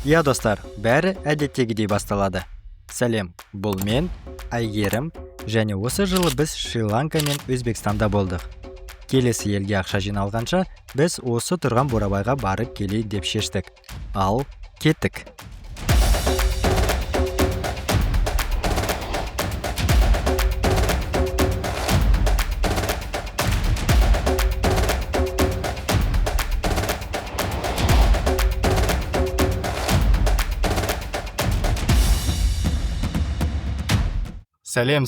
Иә достар, бәрі әдеттегідей басталады. Сәлем, бұл мен, Әйгерім, және осы жылы біз Шри-Ланка мен Өзбекстанда болдық. Келесі елге ақша жиналғанша, біз осы тұрған Бурабайға барып келейін деп шештік. Ал, кеттік. Сәлем.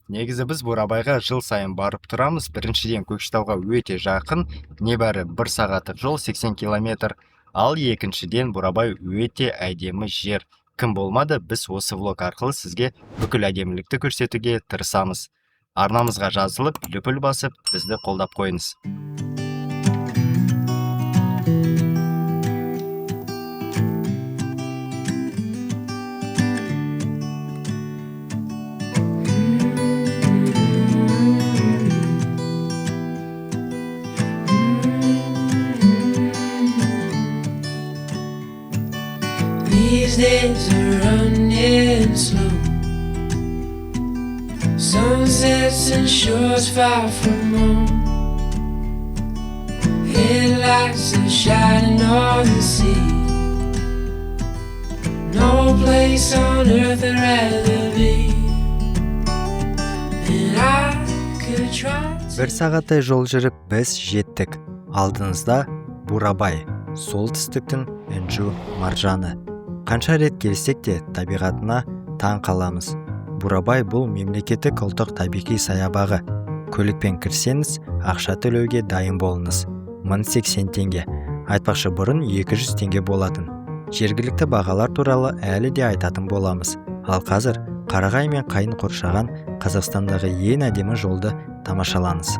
Негізі біз Бурабайға жыл сайын барып тұрамыз. Біріншіден Көкшетауға өте жақын, небәрі 1 сағаттық жол 80 километр. Ал екіншіден Бурабай өте әдемі жер. Кім болмады, біз осы влог арқылы сізге бүкіл әдемілікті көрсетуге тырысамыз. Арнамызға жазылып, лүпіл басып, бізді қолдап қойыңыз. These days are running slow. Sunsets and shores far from home. Headlights are shining on the sea. No place on earth I'd rather be. And I could try to... 1 сағаттай жол жүріп біз жеттік. Алдыңызда Бурабай, солтүстіктің інжу маржаны. Қанша рет келсек те табиғатына таң қаламыз. Бурабай бұл мемлекеттік ұлттық табиғи саябағы. Көлікпен кірсеңіз, ақша төлеуге дайын болыңыз. 1080 теңге. Айтпақшы бұрын 200 теңге болатын. Жергілікті бағалар туралы әлі де айтатын боламыз. Ал қазір Қарағай мен Қайын қоршаған Қазақстандағы ең әдемі жолды тамашалаңыз.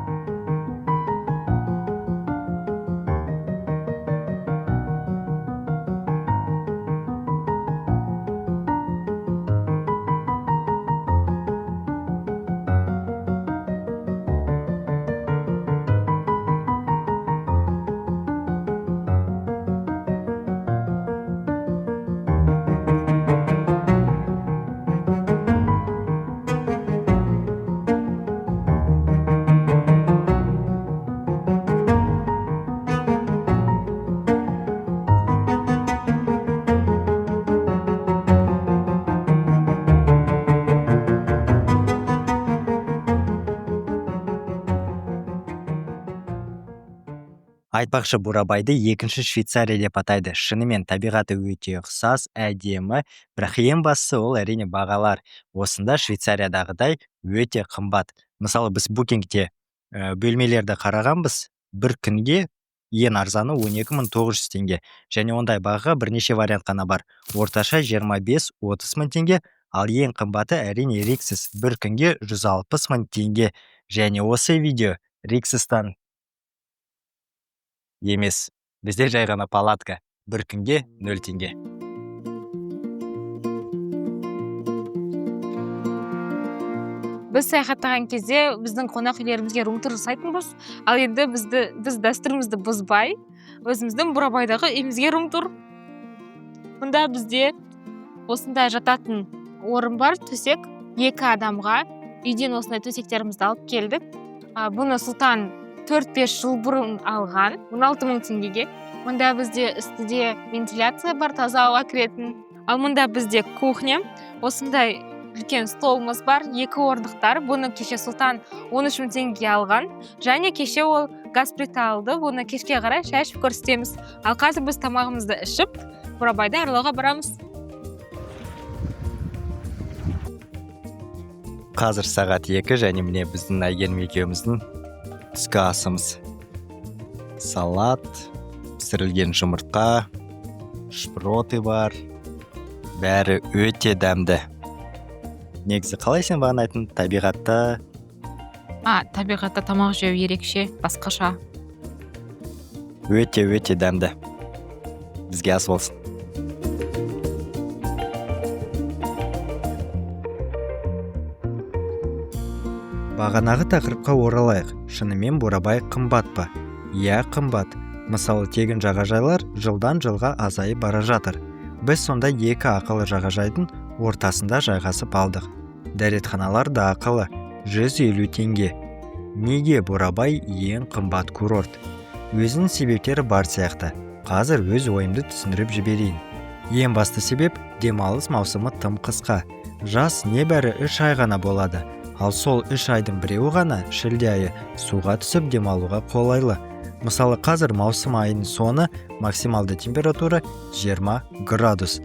Айтпақшы Бурабайды екінші Швейцария деп атайды. Шынымен табиғаты өте ұқсас, әдемі, бірақ ең бастысы ол әрине бағалар. Осында Швейцариядағыдай өте қымбат. Мысалы біз букингте бөлмелерді қарағанбыз, бір күнге ең арзаны 12.900 теңге. Және ондай бағаға бірнеше вариант қана бар. Орташа 25-30 мың теңге, ал ең қымбаты әрине Риксис, бір күнге 160 мың теңге. Және осы видео Риксистан емес, бізде жай ғана палатка, бір күнге 0 теңге. Біз саяхаттаған кезде біздің қонақ үйлерімізге рум-тур жасайтынбыз, ал енді біз дәстүрімізді бұзбай, өзіміздің Бурабайдағы үйімізге рум-тур. Мұнда бізде осындай жататын орын бар, төсек, 2 адамға. Үйден осындай төсектерімізді алып келдік. Бұны Сұлтан 4-5 жыл бұрын алған, 16 мың теңгеге. Мұнда бізде үстіде вентиляция бар, таза ауа кіретін. Ал мұнда бізде кухня, осындай үлкен столымыз бар, 2 орындықтар. Бұны кеше Сұлтан 13 мың теңгеге алған. Және кеше ол газ плита алды. Бұны кешке қарай шай ішіп көрсетеміз. Ал қазір біз тамағымызды ішіп, Бурабайды аралауға барамыз. Қазір сағат 2 және міне біздің Әйгерім екеуміздің түскі асымыз. Салат, пісірілген жұмыртқа, шпроты бар. Бәрі өте дәмді. Негізі қалай сен бағана айттың, табиғатта? Табиғатта тамақ жеу ерекше, басқаша. Өте дәмді. Бізге ас болсын. Бағанағы тақырыпқа оралайық. Шынымен Бурабай қымбат па? Иә, қымбат. Мысалы, тегін жағажайлар жылдан жылға азайып бара жатыр. Біз сонда екі ақылы жағажайдың ортасында жайғасып алдық. Дәретханалар да ақылы, 150 теңге. Неге Бурабай ең қымбат курорт? Өзінің себептері бар сияқты. Қазір өз ойымды түсіндіріп жіберейін. Ең басты себеп демалыс маусымы тым қысқа. Жаз небәрі 3 ай ғана болады. Ал сол 3 айдың біреуі ғана шілде айы суға түсіп демалуға қолайлы. Мысалы қазір маусым айының соңы, максималды температура 20 градус.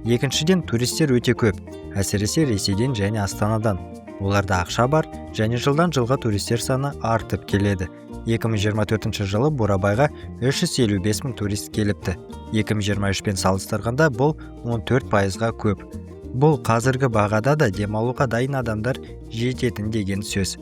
Екіншіден, туристер өте көп, әсіресе Ресейден және Астанадан. Оларда ақша бар және жылдан жылға туристер саны артып келеді. 2024 жылы Бурабайға 355 мың турист келіпті. 2023 пен салыстырғанда бұл 14%-ға көп. Бұл қазіргі бағада да демалуға дайын адамдар жететін деген сөз.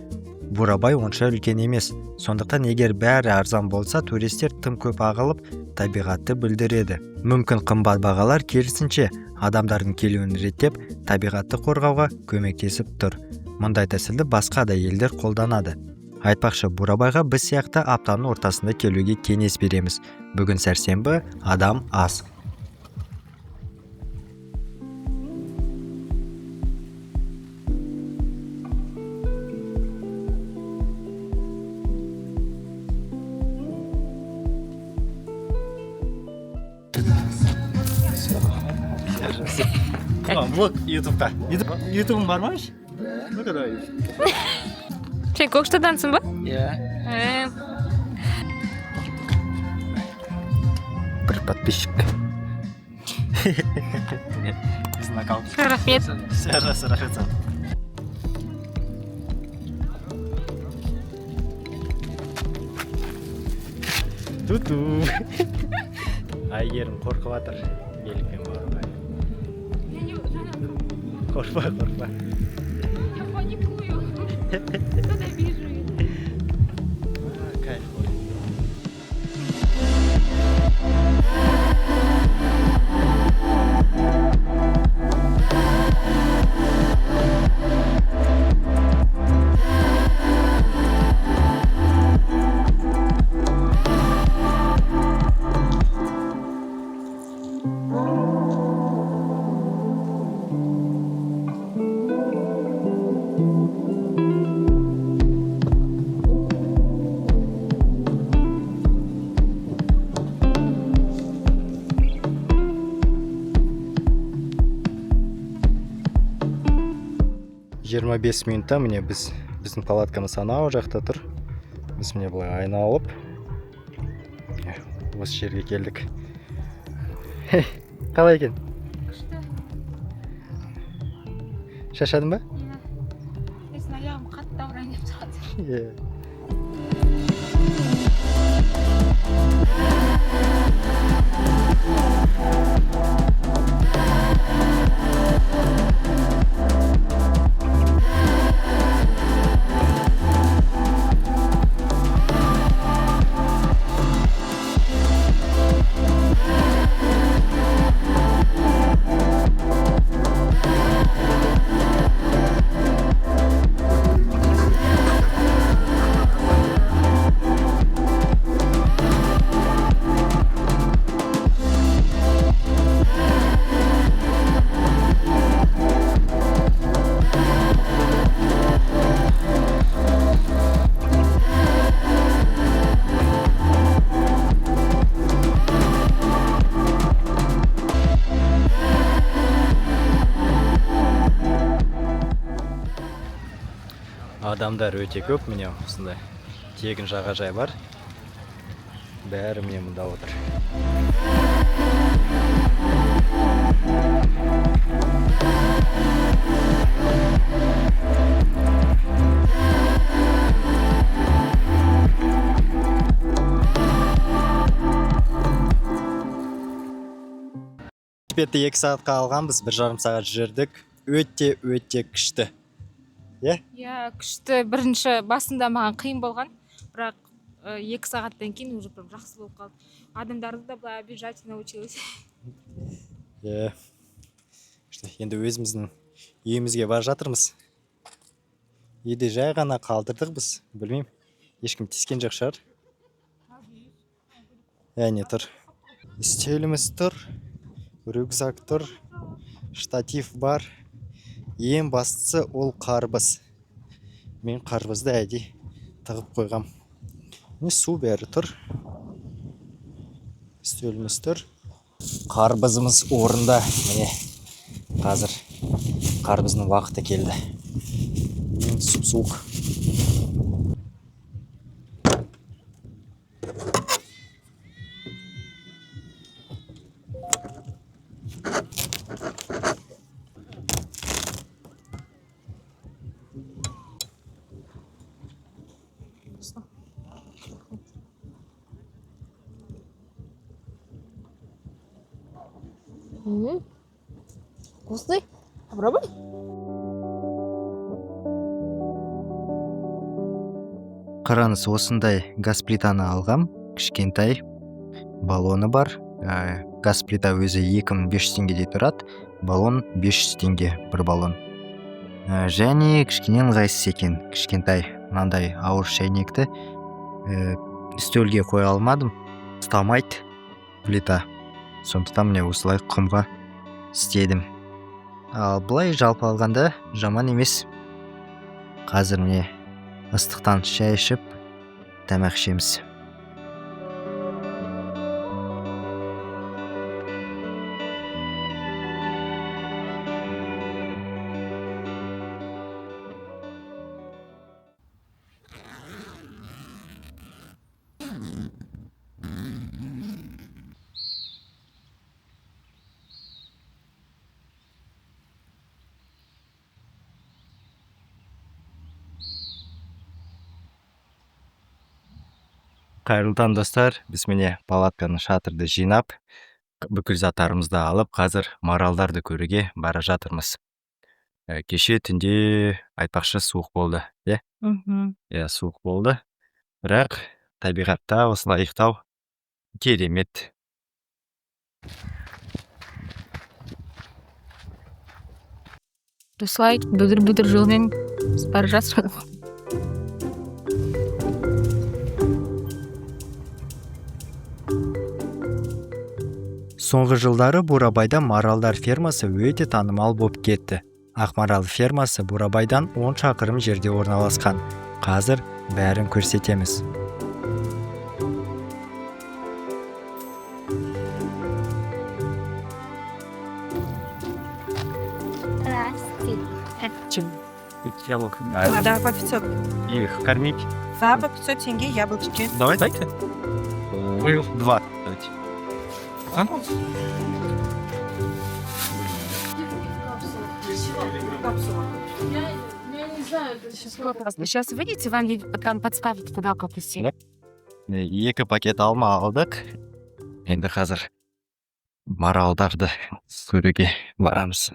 Бурабай онша үлкен емес. Сондықтан егер бәрі арзан болса, туристер тым көп ағылып, табиғатты бүлдіреді. Мүмкін қымбат бағалар керісінше адамдардың келуін реттеп, табиғатты қорғауға көмектесіп тұр. Мұндай тәсілді басқа да елдер қолданады. Айтпақшы, Бурабайға біз сияқты аптаның ортасында келуге кеңес береміз. Бүгін сәрсенбі, адам аз. Влог ютубқа. Ютубың бар ма? Ну-ка давай. Сен Көкшетаудансың ба? Иә. Бір подписчик. Біздің аккаунт. Рахмет. Рахмет. Ту-ту. Айгерім қорқып жатыр. Елікпен баруға. Қорқпа. Я паникую. Когда вижу ее. Кайф. Жиырма 25 минутта міне біздің палаткамыз анау жақта тұр. Біз міне былай айналып осы жерге келдік. Қалай екен? Шаршадың ба? Мен аяғым қатты ауырайын деп жатыр. Адамдар өте көп, міне осындай тегін жағажай бар. Бәрі міне мұнда отыр. Бетті 2 сағатқа алғанбыз, 1,5 сағат жүрдік. Өте күшті. Иә, күшті. Бірінші басында маған қиын болған, бірақ 2 сағаттан кейін уже прям жақсы болып қалды. Адамдарды да былай обижательно училась. Иә. Енді өзіміздің үйімізге бар жатырмыз. Үйде жай ғана қалдырдық біз. Білмеймін, ешкім тескен жоқ шығар. Әне тұр. Үстеліміз тұр. рюкзак тұр, штатив бар. Ең бастысы ол қарбыз. Мен қарбызды әдей тығып қойғам. Су бәрі тұр. Үстеліміз тұр. Қарбызымыз орында. Міне қазір қарбыздың уақыты келді. Суық. Вкусный? Попробуй. Қараңыз, осындай газ плитаны алғам. Кішкентай баллоны бар. Газ плита өзі 2500 теңгедей тұрады. Баллон 500 теңге бір баллон. Және кішкене ыңғайсыз екен. Кішкентай мынандай ауыр шайнекті үстелге қоя алмадым. Ұстамайды плита. Сондықтан міне осылай құмға істедім. Ал былай жалпы алғанда жаман емес. Қазір міне ыстықтан шай ішіп, тамақ ішеміз. Қайырлы таң достар, біз міне палатканы шатырды жинап, бүкіл заттарымызды алып, қазір маралдарды көруге бара жатырмыз. Кеше түнде айтпақшы суық болды, суық болды. Бірақ табиғатта осылай ұйықтау керемет. Осылай бүдір жолмен бара жатырмыз. Соңғы жылдары Бурабайда маралдар фермасы өте танымал болып кетті. Ақмарал фермасы Бурабайдан 10 шақырым жерде орналасқан. Қазір бәрін көрсетеміз. Да, по 500. Их кормить? Да, по 500 тенге яблочки. Давайте. 2. Давайте. Сейчас выйдите, вам там подставить, куда как идти. 2 пакет алма алдық. Енді қазір маралдарды көруге барамыз.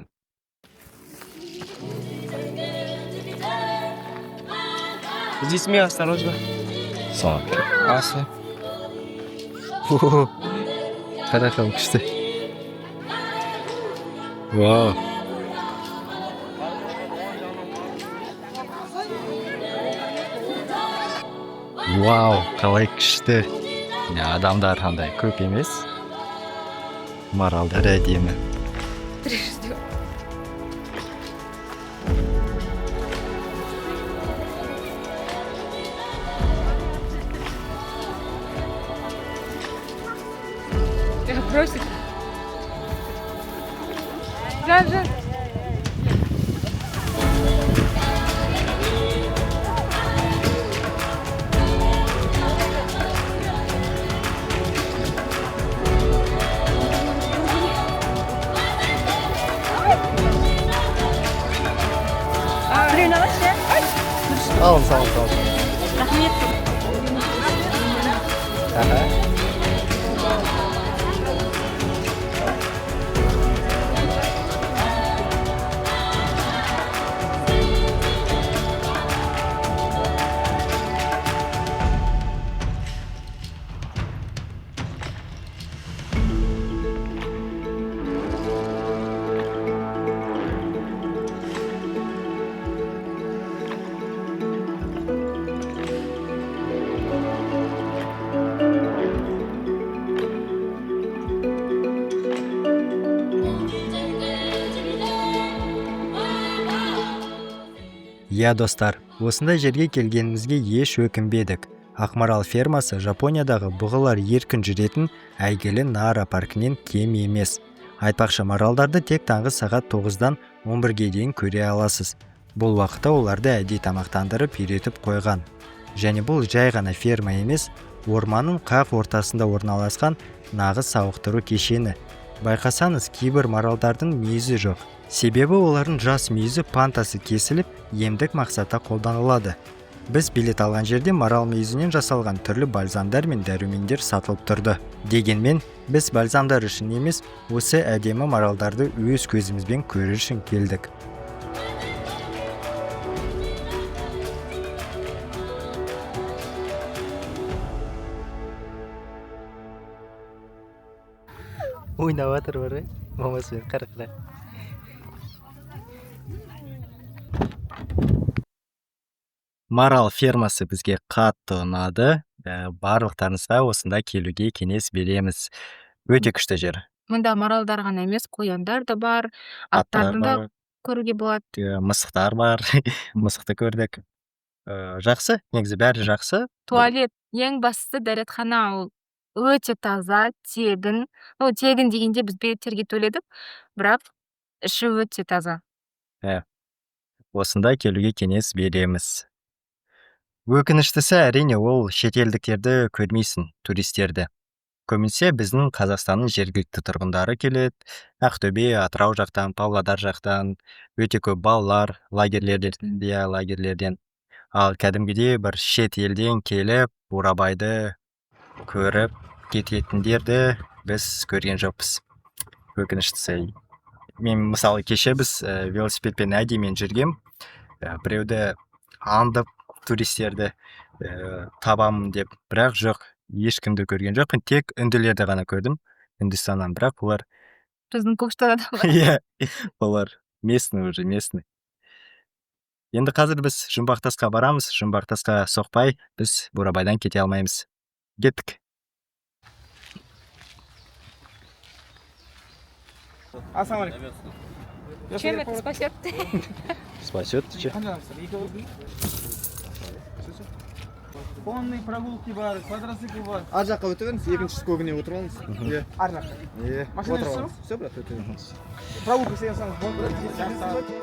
С детьми осторожно. Асы. Қарақал күшті. Вау. Вау, қалай күшті. Адамдар қандай көп емес. Маралдар әдемі. Просит. Жан. Sağ olun. Рахмет. Иә достар, осындай жерге келгенімізге еш өкінбедік. Ақмарал фермасы Жапониядағы бұғылар еркін жүретін әйгілі Нара паркінен кем емес. Айтпақшы, маралдарды тек таңғы сағат 9-дан 11-ге дейін көре аласыз. Бұл уақытта оларды әдейі тамақтандырып үйретіп қойған. Және бұл жай ғана ферма емес, орманның қақ ортасында орналасқан нағыз сауықтыру кешені. Байқасаңыз, кейбір маралдардың мүйізі жоқ. Себебі олардың жас мүйізі пантасы кесіліп, емдік мақсатта қолданылады. Біз билет алған жерде марал мүйізінен жасалған түрлі бальзамдар мен дәрумендер сатылып тұрды. Дегенмен, біз бальзамдар үшін емес, осы әдемі маралдарды өз көзімізбен көрер үшін келдік. Ойнап жатыр бар, мамасымен қарқыра. Марал фермасы бізге қатты ұнады. Барлықтарыңызға осында келуге кеңес береміз. Өте күшті жер. Мұнда маралдар ғана емес, қояндар да бар, аттарын да көруге болады. Мысықтар бар. Мысықты көрдік. Жақсы, негізі бәрі жақсы. Туалет, ең бастысы дәретхана, ол өте таза, тегін. Тегін дегенде біз билеттерге төледік, бірақ іші өте таза. Осында келуге кеңес береміз. Өкініштісі әрине ол шетелдіктерді көрмейсің, туристерді. Көбінесе біздің Қазақстанның жергілікті тұрғындары келеді. Ақтөбе, Атырау жақтан, Павлодар жақтан, өте көп балалар лагерлерден. Ал кәдімгідей бір шет елден келіп, Бурабайды көріп кететіндерді біз көрген жоқпыз. Өкініштісі. Мен мысалы кеше біз велосипедпен әдейімен жүргем. Біреуді аңдып туристерді табамын деп, бірақ жоқ, ешкімді көрген жоқпын, тек үнділерді ғана көрдім Үндістаннан, бірақ олар Біздің поштада бар. Иә, олар местный. Енді қазір біз Жұмбақтасқа барамыз, Жұмбақтасқа соқпай, біз Бурабайдан кете алмаймыз. Кеттік. Чем это спасет? Спасет. Конные прогулки бар, квадроцикл бар. Ар жаққа өтіп беріңіз, екінші скогіне отырып алыңыз. Ар жаққа. Машина Отырып жүрсің? алыңыз. Все, брат, өтіп беріңіз. Прогулка істеген соң болды.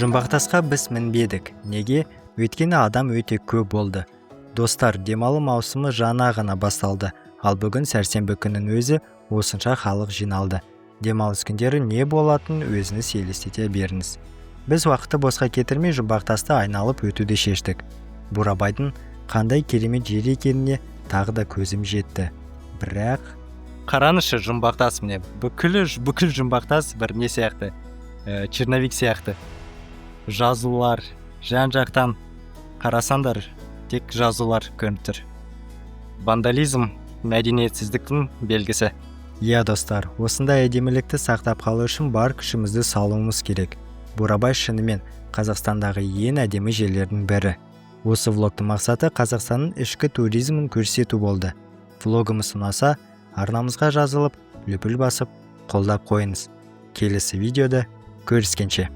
Жұмбақтасқа біз мінбедік. Неге? Өйткені адам өте көп болды. Достар, демалу маусымы жаңа ғана басталды. Ал бүгін сәрсенбі күннің өзі осынша халық жиналды. Демалыс күндері не болатын өзіңіз елестете беріңіз. Біз уақытты босқа кетірмей Жұмбақтасты айналып өтуді шештік. Бурабайдың қандай керемет жер екеніне тағы да көзім жетті. Бірақ қаранышы Жұмбақтас міне. Бүкіл Жұмбақтас бір не сияқты? Черновик сияқты. Жазулар, жан-жақтан қарасандар, тек жазулар көрініп тұр. Вандализм мәдениетсіздіктің белгісі. Иә достар, осындай әдемілікті сақтап қалу үшін бар күшімізді салуымыз керек. Бурабай шынымен Қазақстандағы ең әдемі жерлердің бірі. Осы влогтың мақсаты Қазақстанның ішкі туризмін көрсету болды. Влогымыз ұнаса, арнамызға жазылып, лүпіл басып, қолдап қойыңыз. Келесі видеода көріскенше.